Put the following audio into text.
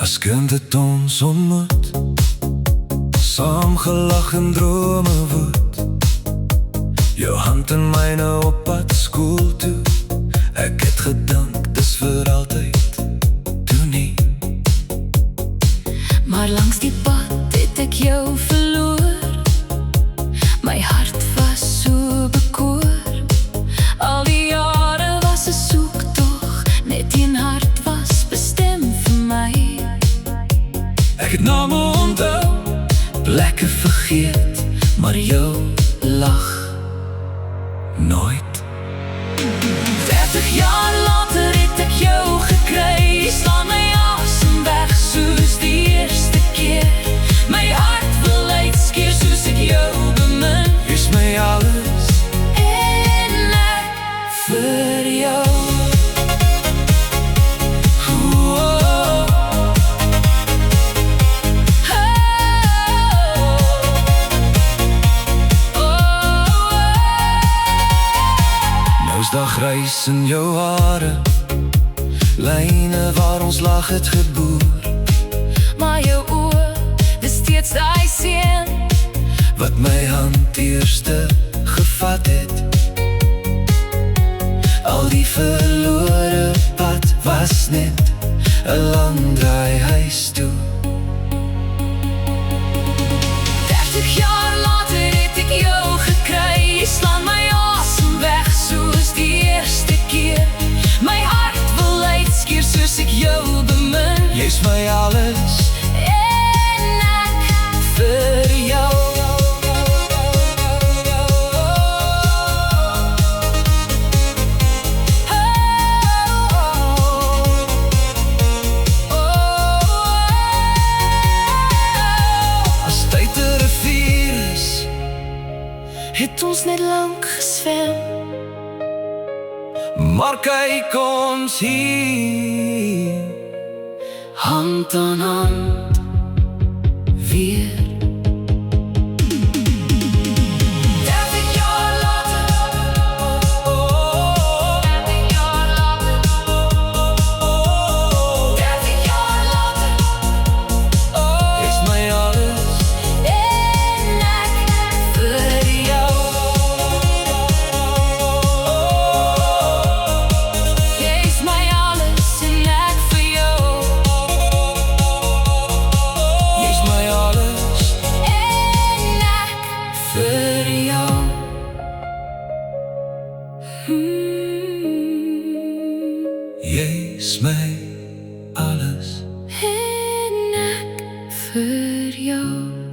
As kind het ons ontmoet, saam gelag en drome woed. Jou hand in myne op pad skool toe. Ek het gedink, dis vir altyd, toe nie. Maar langs die pad het ek jou verloor. My hart was so bekoor. Al die jare was 'n soektog, net een hart was bestem vir my. Ek het name onthou, plekke vergeet, maar jou lach nooit. 30 jaar later het ek jou gekry. Jy slaan my asem weg soos die eerste keer. My hart wil uitskeer soos ek jou bemin. Jy's my alles En ek vir jou. Nou's daar grys in jou hare, lyne waar ons lag het geboor. Maar jou oë, dis steeds daai seën Wat my hand eerste gevat het. Al die verlore pad was net 'n lang draai huis toe. 30 jaar later het ek jou gekry. Jy slaan my asem weg soos die eerste keer. My hart wil uitskeer soos ek jou bemin. Jy's my alles En ek vir jou. As tyd 'n rivier is, Het ons net lank geswem. maar kyk ons hier, Hand aan hand weer. 30 jaar later. 30 jaar later. 30 jaar later. jy's my alles. En ek vir jou. Jy's my alles en ek vir jou. Jy's my alles. En ek vir jou. Jy's my alles. En ek vir jou.